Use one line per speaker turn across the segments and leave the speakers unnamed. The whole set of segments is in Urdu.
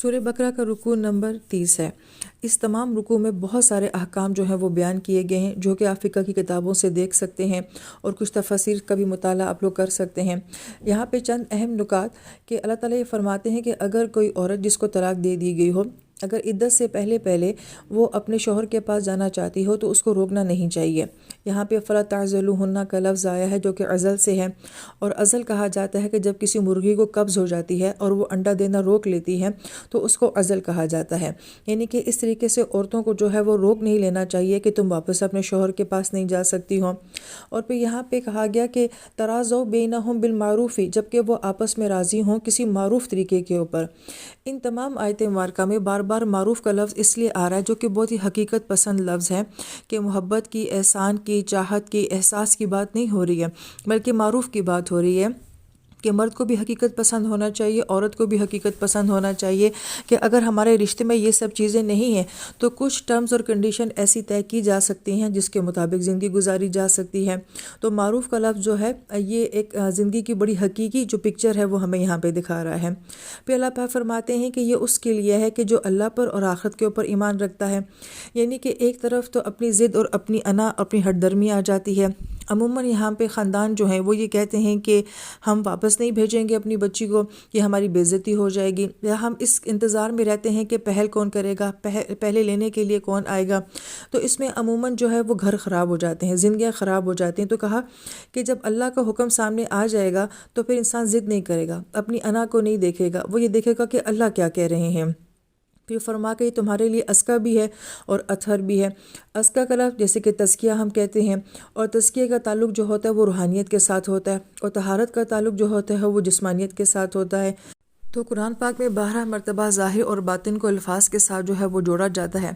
سورہ بقرہ کا رکوع نمبر 30 ہے۔ اس تمام رکوع میں بہت سارے احکام جو ہیں وہ بیان کیے گئے ہیں، جو کہ آپ فقہ کی کتابوں سے دیکھ سکتے ہیں اور کچھ تفاسیر کا بھی مطالعہ آپ لوگ کر سکتے ہیں۔ یہاں پہ چند اہم نکات کہ اللہ تعالیٰ یہ فرماتے ہیں کہ اگر کوئی عورت جس کو طلاق دے دی گئی ہو، اگر عدت سے پہلے وہ اپنے شوہر کے پاس جانا چاہتی ہو تو اس کو روکنا نہیں چاہیے۔ یہاں پہ فَلَا تَعْزَلُوهُنَّ کا لفظ آیا ہے جو کہ عزل سے ہے، اور عزل کہا جاتا ہے کہ جب کسی مرغی کو قبض ہو جاتی ہے اور وہ انڈا دینا روک لیتی ہے تو اس کو عزل کہا جاتا ہے۔ یعنی کہ اس طریقے سے عورتوں کو جو ہے وہ روک نہیں لینا چاہیے کہ تم واپس اپنے شوہر کے پاس نہیں جا سکتی ہو۔ اور پھر یہاں پہ کہا گیا کہ تراضوا بینہم بالمعروف، جبکہ وہ آپس میں راضی ہوں کسی معروف طریقے کے اوپر۔ ان تمام آیت مبارکہ میں بار بار معروف کا لفظ اس لیے آ رہا ہے جو کہ بہت ہی حقیقت پسند لفظ ہے، کہ محبت کی، احسان کی، چاہت کی، احساس کی بات نہیں ہو رہی ہے، بلکہ معروف کی بات ہو رہی ہے کہ مرد کو بھی حقیقت پسند ہونا چاہیے، عورت کو بھی حقیقت پسند ہونا چاہیے کہ اگر ہمارے رشتے میں یہ سب چیزیں نہیں ہیں تو کچھ ٹرمز اور کنڈیشن ایسی طے کی جا سکتی ہیں جس کے مطابق زندگی گزاری جا سکتی ہے۔ تو معروف کا لفظ جو ہے یہ ایک زندگی کی بڑی حقیقی جو پکچر ہے وہ ہمیں یہاں پہ دکھا رہا ہے۔ پھر اللہ پاک فرماتے ہیں کہ یہ اس کے لیے ہے کہ جو اللہ پر اور آخرت کے اوپر ایمان رکھتا ہے۔ یعنی کہ ایک طرف تو اپنی ضد اور اپنی انا، اپنی ہٹ درمی آ جاتی ہے۔ عموماً یہاں پہ خاندان جو ہیں وہ یہ کہتے ہیں کہ ہم واپس نہیں بھیجیں گے اپنی بچی کو، یہ ہماری بے عزتی ہو جائے گی، یا ہم اس انتظار میں رہتے ہیں کہ پہل کون کرے گا، پہلے لینے کے لیے کون آئے گا۔ تو اس میں عموماً جو ہے وہ گھر خراب ہو جاتے ہیں، زندگیاں خراب ہو جاتی ہیں۔ تو کہا کہ جب اللہ کا حکم سامنے آ جائے گا تو پھر انسان ضد نہیں کرے گا، اپنی انا کو نہیں دیکھے گا، وہ یہ دیکھے گا کہ اللہ کیا کہہ رہے ہیں۔ پھر فرما کہ یہ تمہارے لیے اسکا بھی ہے اور اطہر بھی ہے۔ اسکا کا لفظ جیسے کہ تزکیہ ہم کہتے ہیں، اور تزکیہ کا تعلق جو ہوتا ہے وہ روحانیت کے ساتھ ہوتا ہے، اور طہارت کا تعلق جو ہوتا ہے وہ جسمانیت کے ساتھ ہوتا ہے۔ تو قرآن پاک میں 12 مرتبہ ظاہر اور باطن کو الفاظ کے ساتھ جو ہے وہ جوڑا جاتا ہے،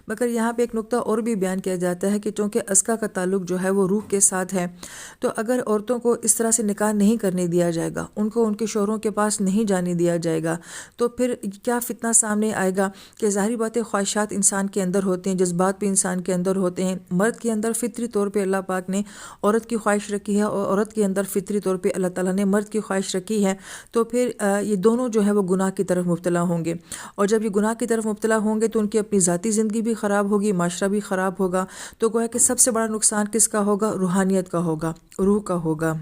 مگر یہاں پہ ایک نقطہ اور بھی بیان کیا جاتا ہے کہ چونکہ اسکا کا تعلق جو ہے وہ روح کے ساتھ ہے، تو اگر عورتوں کو اس طرح سے نکاح نہیں کرنے دیا جائے گا، ان کو ان کے شوہروں کے پاس نہیں جانے دیا جائے گا، تو پھر کیا فتنہ سامنے آئے گا کہ ظاہری باتیں، خواہشات انسان کے اندر ہوتے ہیں، جذبات بھی انسان کے اندر ہوتے ہیں۔ مرد کے اندر فطری طور پہ اللہ پاک نے عورت کی خواہش رکھی ہے، اور عورت کے اندر فطری طور پہ اللہ تعالیٰ نے مرد کی خواہش رکھی ہے، تو پھر یہ دونوں جو ہے وہ گناہ کی طرف مبتلا ہوں گے، اور جب یہ گناہ کی طرف مبتلا ہوں گے تو ان کی اپنی ذاتی زندگی بھی خراب ہوگی، معاشرہ بھی خراب ہوگا۔ تو گویا کہ سب سے بڑا نقصان کس کا ہوگا؟ روحانیت کا ہوگا، روح کا ہوگا۔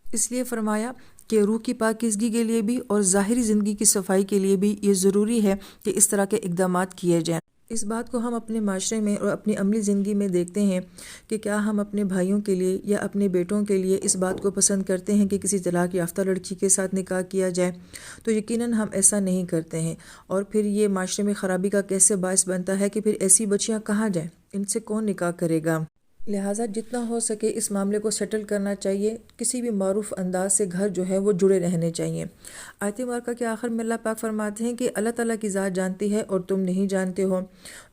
اس لیے فرمایا کہ روح کی پاکیزگی کے لیے بھی اور ظاہری زندگی کی صفائی کے لیے بھی یہ ضروری ہے کہ اس طرح کے اقدامات کیے جائیں۔ اس بات کو ہم اپنے معاشرے میں اور اپنی عملی زندگی میں دیکھتے ہیں کہ کیا ہم اپنے بھائیوں کے لیے یا اپنے بیٹوں کے لیے اس بات کو پسند کرتے ہیں کہ کسی طلاق یافتہ لڑکی کے ساتھ نکاح کیا جائے؟ تو یقیناً ہم ایسا نہیں کرتے ہیں، اور پھر یہ معاشرے میں خرابی کا کیسے باعث بنتا ہے کہ پھر ایسی بچیاں کہاں جائیں، ان سے کون نکاح کرے گا؟ لہٰذا جتنا ہو سکے اس معاملے کو سیٹل کرنا چاہیے، کسی بھی معروف انداز سے گھر جو ہے وہ جڑے رہنے چاہیے۔ آیت مبارکہ کے آخر میں اللہ پاک فرماتے ہیں کہ اللہ تعالیٰ کی ذات جانتی ہے اور تم نہیں جانتے ہو۔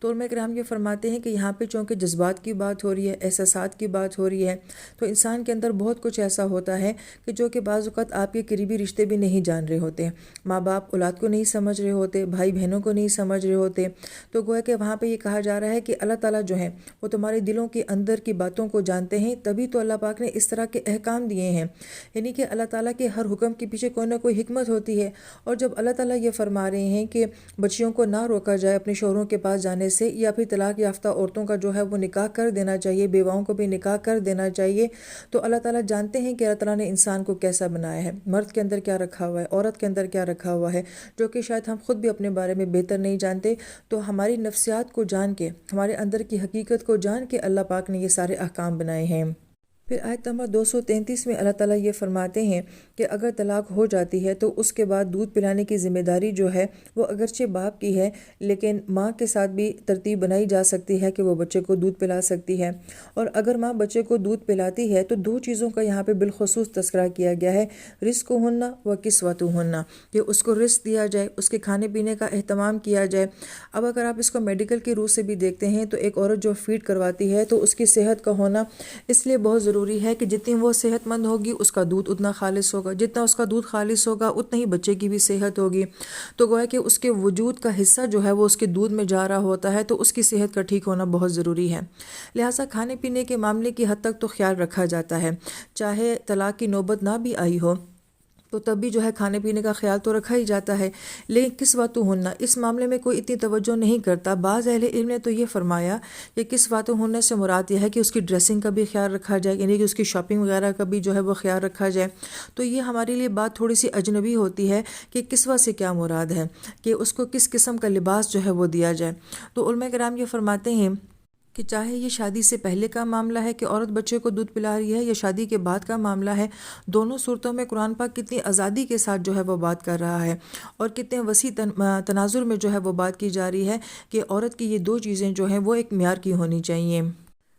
تو علماء کرام یہ فرماتے ہیں کہ یہاں پہ چونکہ جذبات کی بات ہو رہی ہے، احساسات کی بات ہو رہی ہے، تو انسان کے اندر بہت کچھ ایسا ہوتا ہے کہ جو کہ بعض اوقات آپ کے قریبی رشتے بھی نہیں جان رہے ہوتے، ماں باپ اولاد کو نہیں سمجھ رہے ہوتے، بھائی بہنوں کو نہیں سمجھ رہے ہوتے۔ تو گویا کہ وہاں پہ یہ کہا جا رہا ہے کہ اللہ تعالیٰ جو ہے وہ تمہارے دلوں کے اندر کی باتوں کو جانتے ہیں، تبھی تو اللہ پاک نے اس طرح کے احکام دیے ہیں۔ یعنی کہ اللہ تعالیٰ کے ہر حکم کے پیچھے کوئی نہ کوئی حکمت ہوتی ہے، اور جب اللہ تعالیٰ یہ فرما رہے ہیں کہ بچیوں کو نہ روکا جائے اپنے شوہروں کے پاس جانے سے، یا پھر طلاق یافتہ عورتوں کا جو ہے وہ نکاح کر دینا چاہیے، بیواؤں کو بھی نکاح کر دینا چاہیے، تو اللہ تعالیٰ جانتے ہیں کہ اللہ تعالیٰ نے انسان کو کیسا بنایا ہے، مرد کے اندر کیا رکھا ہوا ہے، عورت کے اندر کیا رکھا ہوا ہے، جو کہ شاید ہم خود بھی اپنے بارے میں بہتر نہیں جانتے۔ تو ہماری نفسیات کو جان کے، ہمارے اندر کی حقیقت کو جان کے اللہ پاک نے یہ سارے احکام بنائے ہیں۔ پھر آیت نمبر 233 میں اللہ تعالیٰ یہ فرماتے ہیں کہ اگر طلاق ہو جاتی ہے تو اس کے بعد دودھ پلانے کی ذمہ داری جو ہے وہ اگرچہ باپ کی ہے، لیکن ماں کے ساتھ بھی ترتیب بنائی جا سکتی ہے کہ وہ بچے کو دودھ پلا سکتی ہے۔ اور اگر ماں بچے کو دودھ پلاتی ہے تو دو چیزوں کا یہاں پہ بالخصوص تذکرہ کیا گیا ہے، رزقہن و کسوتہن، کہ اس کو رزق دیا جائے، اس کے کھانے پینے کا اہتمام کیا جائے۔ اب اگر آپ اس کو میڈیکل کی روح سے بھی دیکھتے ہیں تو ایک عورت جو فیڈ کرواتی ہے تو اس کی صحت کا ہونا اس لیے بہت ضروری ہے کہ جتنی وہ صحت مند ہوگی اس کا دودھ اتنا خالص ہوگا، جتنا اس کا دودھ خالص ہوگا اتنا ہی بچے کی بھی صحت ہوگی۔ تو گویا کہ اس کے وجود کا حصہ جو ہے وہ اس کے دودھ میں جا رہا ہوتا ہے، تو اس کی صحت کا ٹھیک ہونا بہت ضروری ہے۔ لہٰذا کھانے پینے کے معاملے کی حد تک تو خیال رکھا جاتا ہے، چاہے طلاق کی نوبت نہ بھی آئی ہو، تو تب بھی جو ہے کھانے پینے کا خیال تو رکھا ہی جاتا ہے، لیکن کسوۃ ہن اس معاملے میں کوئی اتنی توجہ نہیں کرتا۔ بعض اہل علم نے تو یہ فرمایا کہ کسوۃ ہن سے مراد یہ ہے کہ اس کی ڈریسنگ کا بھی خیال رکھا جائے، یعنی کہ اس کی شاپنگ وغیرہ کا بھی جو ہے وہ خیال رکھا جائے۔ تو یہ ہمارے لیے بات تھوڑی سی اجنبی ہوتی ہے کہ کسوہ سے کیا مراد ہے، کہ اس کو کس قسم کا لباس جو ہے وہ دیا جائے۔ تو علماء کرام یہ فرماتے ہیں کہ چاہے یہ شادی سے پہلے کا معاملہ ہے کہ عورت بچے کو دودھ پلا رہی ہے یا شادی کے بعد کا معاملہ ہے، دونوں صورتوں میں قرآن پاک کتنی آزادی کے ساتھ جو ہے وہ بات کر رہا ہے، اور کتنے وسیع تناظر میں جو ہے وہ بات کی جا رہی ہے کہ عورت کی یہ دو چیزیں جو ہیں وہ ایک معیار کی ہونی چاہیے۔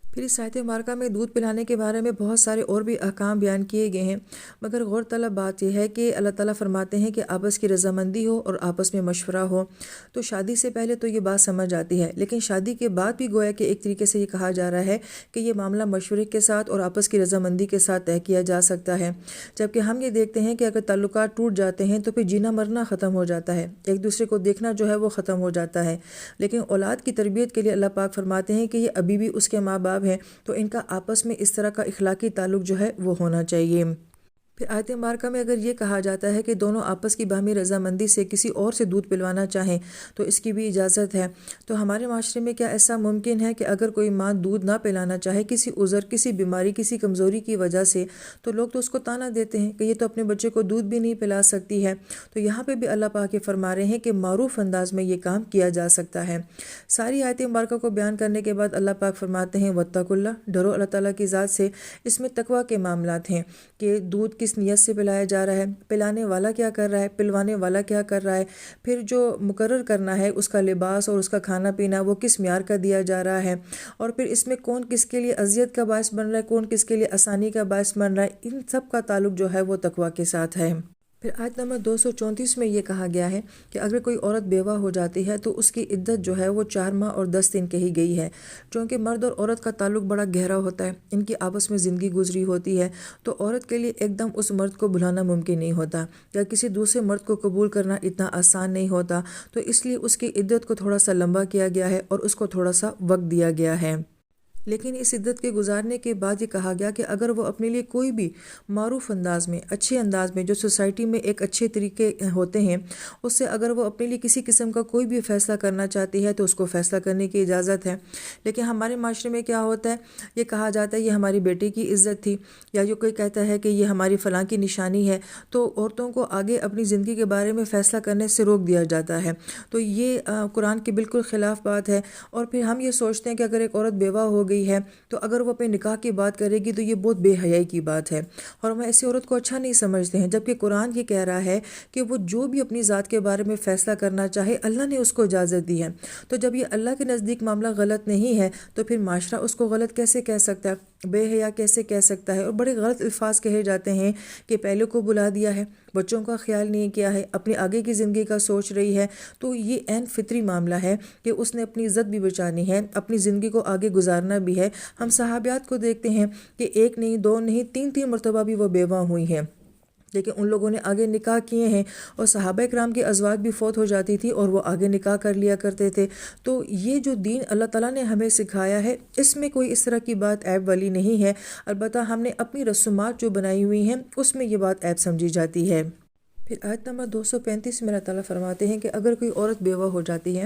پھر اس آیت مبارکہ میں دودھ پلانے کے بارے میں بہت سارے اور بھی احکام بیان کیے گئے ہیں، مگر غور طلب بات یہ ہے کہ اللہ تعالیٰ فرماتے ہیں کہ آپس کی رضامندی ہو اور آپس میں مشورہ ہو۔ تو شادی سے پہلے تو یہ بات سمجھ آتی ہے، لیکن شادی کے بعد بھی گویا کہ ایک طریقے سے یہ کہا جا رہا ہے کہ یہ معاملہ مشورے کے ساتھ اور آپس کی رضامندی کے ساتھ طے کیا جا سکتا ہے۔ جبکہ ہم یہ دیکھتے ہیں کہ اگر تعلقات ٹوٹ جاتے ہیں تو پھر جینا مرنا ختم ہو جاتا ہے، ایک دوسرے کو دیکھنا جو ہے وہ ختم ہو جاتا ہے۔ لیکن اولاد کی تربیت کے لیے اللہ پاک فرماتے ہیں کہ یہ ابھی بھی اس کے ماں باپ ہیں، تو ان کا آپس میں اس طرح کا اخلاقی تعلق جو ہے وہ ہونا چاہیے۔ پھر آیت مبارکہ میں اگر یہ کہا جاتا ہے کہ دونوں آپس کی باہمی رضامندی سے کسی اور سے دودھ پلوانا چاہیں تو اس کی بھی اجازت ہے، تو ہمارے معاشرے میں کیا ایسا ممکن ہے کہ اگر کوئی ماں دودھ نہ پلانا چاہے کسی عذر، کسی بیماری، کسی کمزوری کی وجہ سے، تو لوگ تو اس کو طعنہ دیتے ہیں کہ یہ تو اپنے بچے کو دودھ بھی نہیں پلا سکتی ہے۔ تو یہاں پہ بھی اللہ پاک یہ فرما رہے ہیں کہ معروف انداز میں یہ کام کیا جا سکتا ہے۔ ساری آیت مبارکہ کو بیان کرنے کے بعد اللہ پاک فرماتے ہیں واتقوا اللہ، ڈرو اللہ تعالیٰ کی ذات سے۔ اس میں تقویٰ کے معاملات ہیں کہ دودھ کس نیت سے پلایا جا رہا ہے، پلانے والا کیا کر رہا ہے، پلوانے والا کیا کر رہا ہے، پھر جو مقرر کرنا ہے اس کا لباس اور اس کا کھانا پینا وہ کس معیار کا دیا جا رہا ہے، اور پھر اس میں کون کس کے لیے اذیت کا باعث بن رہا ہے، کون کس کے لیے آسانی کا باعث بن رہا ہے، ان سب کا تعلق جو ہے وہ تقویٰ کے ساتھ ہے۔ پھر آیت نمبر 234 میں یہ کہا گیا ہے کہ اگر کوئی عورت بیوہ ہو جاتی ہے تو اس کی عدت جو ہے وہ 4 ماہ اور 10 دن کہی گئی ہے، چونکہ مرد اور عورت کا تعلق بڑا گہرا ہوتا ہے، ان کی آپس میں زندگی گزری ہوتی ہے، تو عورت کے لیے ایک دم اس مرد کو بھلانا ممکن نہیں ہوتا، یا کسی دوسرے مرد کو قبول کرنا اتنا آسان نہیں ہوتا، تو اس لیے اس کی عدت کو تھوڑا سا لمبا کیا گیا ہے اور اس کو تھوڑا سا وقت دیا گیا ہے۔ لیکن اس عدت کے گزارنے کے بعد یہ کہا گیا کہ اگر وہ اپنے لیے کوئی بھی معروف انداز میں، اچھے انداز میں، جو سوسائٹی میں ایک اچھے طریقے ہوتے ہیں، اس سے اگر وہ اپنے لیے کسی قسم کا کوئی بھی فیصلہ کرنا چاہتی ہے تو اس کو فیصلہ کرنے کی اجازت ہے۔ لیکن ہمارے معاشرے میں کیا ہوتا ہے، یہ کہا جاتا ہے یہ ہماری بیٹی کی عزت تھی، یا جو کوئی کہتا ہے کہ یہ ہماری فلاں کی نشانی ہے، تو عورتوں کو آگے اپنی زندگی کے بارے میں فیصلہ کرنے سے روک دیا جاتا ہے۔ تو یہ قرآن کے بالکل خلاف بات ہے۔ اور پھر ہم یہ سوچتے ہیں کہ اگر ایک عورت بیوہ ہو گئی ہے تو اگر وہ اپنے نکاح کی بات کرے گی تو یہ بہت بے حیائی کی بات ہے، اور ہم ایسی عورت کو اچھا نہیں سمجھتے ہیں، جبکہ قرآن یہ کہہ رہا ہے کہ وہ جو بھی اپنی ذات کے بارے میں فیصلہ کرنا چاہے اللہ نے اس کو اجازت دی ہے۔ تو جب یہ اللہ کے نزدیک معاملہ غلط نہیں ہے تو پھر معاشرہ اس کو غلط کیسے کہہ سکتا ہے، بے حیا کیسے کہہ سکتا ہے، اور بڑے غلط الفاظ کہے جاتے ہیں کہ پہلے کو بلا دیا ہے، بچوں کا خیال نہیں کیا ہے، اپنی آگے کی زندگی کا سوچ رہی ہے۔ تو یہ عین فطری معاملہ ہے کہ اس نے اپنی عزت بھی بچانی ہے، اپنی زندگی کو آگے گزارنا بھی ہے۔ ہم صحابیات کو دیکھتے ہیں کہ 1 نہیں، 2 نہیں، 3 مرتبہ بھی وہ بیوہ ہوئی ہیں، لیکن ان لوگوں نے آگے نکاح کیے ہیں، اور صحابہ کرام کی ازواج بھی فوت ہو جاتی تھی اور وہ آگے نکاح کر لیا کرتے تھے۔ تو یہ جو دین اللہ تعالیٰ نے ہمیں سکھایا ہے اس میں کوئی اس طرح کی بات عیب والی نہیں ہے، البتہ ہم نے اپنی رسومات جو بنائی ہوئی ہیں اس میں یہ بات عیب سمجھی جاتی ہے۔ پھر آیت نمبر 235 میں اللہ تعالیٰ فرماتے ہیں کہ اگر کوئی عورت بیوہ ہو جاتی ہے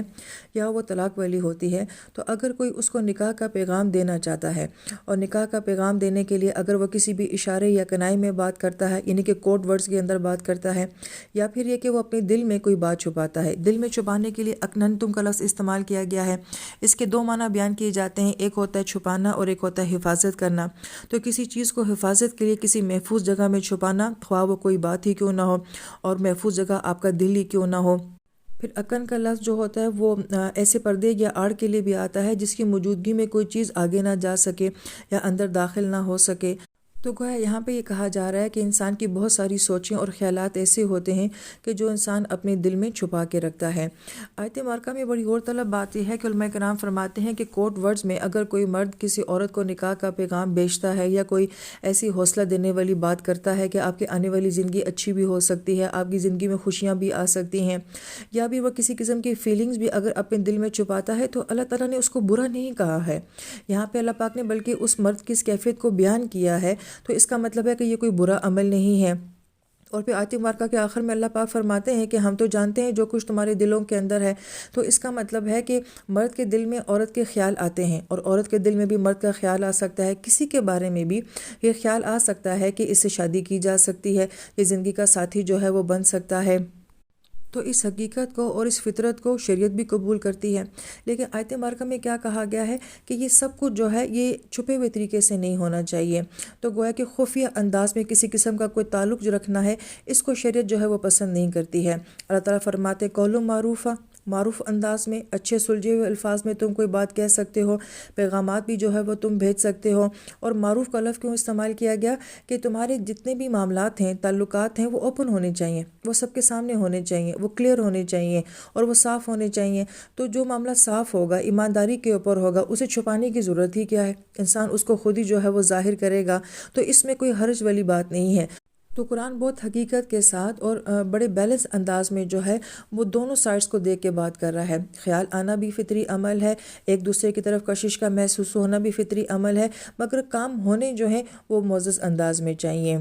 یا وہ طلاق والی ہوتی ہے، تو اگر کوئی اس کو نکاح کا پیغام دینا چاہتا ہے، اور نکاح کا پیغام دینے کے لیے اگر وہ کسی بھی اشارے یا کنائی میں بات کرتا ہے، یعنی کہ کوڈ ورڈز کے اندر بات کرتا ہے، یا پھر یہ کہ وہ اپنے دل میں کوئی بات چھپاتا ہے، دل میں چھپانے کے لیے اکننتم کا لفظ استعمال کیا گیا ہے۔ اس کے 2 معنی بیان کیے جاتے ہیں، ایک ہوتا ہے چھپانا اور ایک ہوتا ہے حفاظت کرنا۔ تو کسی چیز کو حفاظت کے لیے کسی محفوظ جگہ میں چھپانا، خواہ وہ کوئی بات ہی کیوں نہ ہو، اور محفوظ جگہ آپ کا دل ہی کیوں نہ ہو۔ پھر اکن کا لفظ جو ہوتا ہے وہ ایسے پردے یا آڑ کے لیے بھی آتا ہے جس کی موجودگی میں کوئی چیز آگے نہ جا سکے یا اندر داخل نہ ہو سکے۔ تو گویا یہاں پہ یہ کہا جا رہا ہے کہ انسان کی بہت ساری سوچیں اور خیالات ایسے ہوتے ہیں کہ جو انسان اپنے دل میں چھپا کے رکھتا ہے۔ آیت مبارکہ میں بڑی غور طلب بات یہ ہے کہ علماء کرام فرماتے ہیں کہ کوڈ ورڈز میں اگر کوئی مرد کسی عورت کو نکاح کا پیغام بیچتا ہے یا کوئی ایسی حوصلہ دینے والی بات کرتا ہے کہ آپ کی آنے والی زندگی اچھی بھی ہو سکتی ہے، آپ کی زندگی میں خوشیاں بھی آ سکتی ہیں، یا بھی وہ کسی قسم کی فیلنگز بھی اگر اپنے دل میں چھپاتا ہے، تو اللہ تعالیٰ نے اس کو برا نہیں کہا ہے۔ یہاں پہ اللہ پاک نے بلکہ اس مرد کی اس کیفیت کو بیان کیا ہے، تو اس کا مطلب ہے کہ یہ کوئی برا عمل نہیں ہے۔ اور پھر آیت مبارکہ کے آخر میں اللہ پاک فرماتے ہیں کہ ہم تو جانتے ہیں جو کچھ تمہارے دلوں کے اندر ہے، تو اس کا مطلب ہے کہ مرد کے دل میں عورت کے خیال آتے ہیں، اور عورت کے دل میں بھی مرد کا خیال آ سکتا ہے، کسی کے بارے میں بھی یہ خیال آ سکتا ہے کہ اس سے شادی کی جا سکتی ہے، یہ زندگی کا ساتھی جو ہے وہ بن سکتا ہے۔ تو اس حقیقت کو اور اس فطرت کو شریعت بھی قبول کرتی ہے، لیکن آیت مبارکہ میں کیا کہا گیا ہے کہ یہ سب کچھ جو ہے یہ چھپے ہوئے طریقے سے نہیں ہونا چاہیے، تو گویا کہ خفیہ انداز میں کسی قسم کا کوئی تعلق جو رکھنا ہے، اس کو شریعت جو ہے وہ پسند نہیں کرتی ہے۔ اللہ تعالیٰ فرماتے قول معروفہ، معروف انداز میں، اچھے سلجھے ہوئے الفاظ میں تم کوئی بات کہہ سکتے ہو، پیغامات بھی جو ہے وہ تم بھیج سکتے ہو۔ اور معروف کا لفظ کیوں استعمال کیا گیا کہ تمہارے جتنے بھی معاملات ہیں، تعلقات ہیں، وہ اوپن ہونے چاہیے، وہ سب کے سامنے ہونے چاہیے، وہ کلیئر ہونے چاہیے اور وہ صاف ہونے چاہیے۔ تو جو معاملہ صاف ہوگا، ایمانداری کے اوپر ہوگا، اسے چھپانے کی ضرورت ہی کیا ہے؟ انسان اس کو خود ہی جو ہے وہ ظاہر کرے گا، تو اس میں کوئی حرج والی بات نہیں ہے۔ تو قرآن بہت حقیقت کے ساتھ اور بڑے بیلنس انداز میں جو ہے وہ دونوں سائڈز کو دیکھ کے بات کر رہا ہے۔ خیال آنا بھی فطری عمل ہے، ایک دوسرے کی طرف کشش کا محسوس ہونا بھی فطری عمل ہے، مگر کام ہونے جو ہیں وہ معزز انداز میں چاہیے۔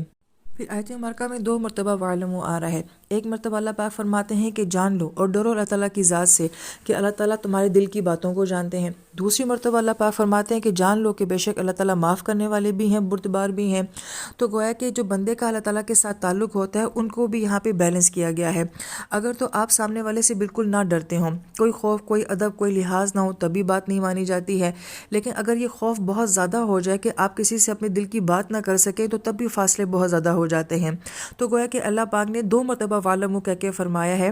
پھر آیت مبارکہ میں 2 مرتبہ وَاعْلَمُوا آ رہا ہے۔ ایک مرتبہ اللہ پاک فرماتے ہیں کہ جان لو اور ڈرو اللہ تعالیٰ کی ذات سے کہ اللہ تعالیٰ تمہارے دل کی باتوں کو جانتے ہیں۔ دوسری مرتبہ اللہ پاک فرماتے ہیں کہ جان لو کہ بے شک اللہ تعالیٰ معاف کرنے والے بھی ہیں، بردبار بھی ہیں۔ تو گویا کہ جو بندے کا اللہ تعالیٰ کے ساتھ تعلق ہوتا ہے ان کو بھی یہاں پہ بیلنس کیا گیا ہے۔ اگر تو آپ سامنے والے سے بالکل نہ ڈرتے ہوں، کوئی خوف، کوئی ادب، کوئی لحاظ نہ ہو، تبھی بات نہیں مانی جاتی ہے، لیکن اگر یہ خوف بہت زیادہ ہو جائے کہ آپ کسی سے اپنے دل کی بات نہ کر سکیں تو تب بھی فاصلے بہت زیادہ ہو جاتے ہیں۔ تو گویا کہ اللہ پاک نے 2 مرتبہ وَاعْلَمُوا کہہ کے فرمایا ہے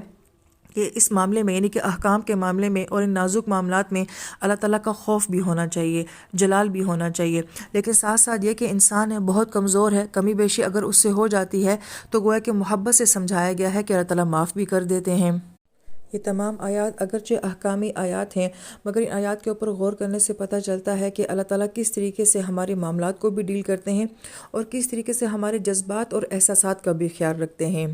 کہ اس معاملے میں، یعنی کہ احکام کے معاملے میں اور ان نازک معاملات میں اللہ تعالیٰ کا خوف بھی ہونا چاہیے، جلال بھی ہونا چاہیے، لیکن ساتھ ساتھ یہ کہ انسان ہے، بہت کمزور ہے، کمی بیشی اگر اس سے ہو جاتی ہے تو گویا کہ محبت سے سمجھایا گیا ہے کہ اللہ تعالیٰ معاف بھی کر دیتے ہیں۔ یہ تمام آیات اگرچہ احکامی آیات ہیں، مگر ان آیات کے اوپر غور کرنے سے پتہ چلتا ہے کہ اللہ تعالیٰ کس طریقے سے ہمارے معاملات کو بھی ڈیل کرتے ہیں اور کس طریقے سے ہمارے جذبات اور احساسات کا بھی خیال رکھتے ہیں۔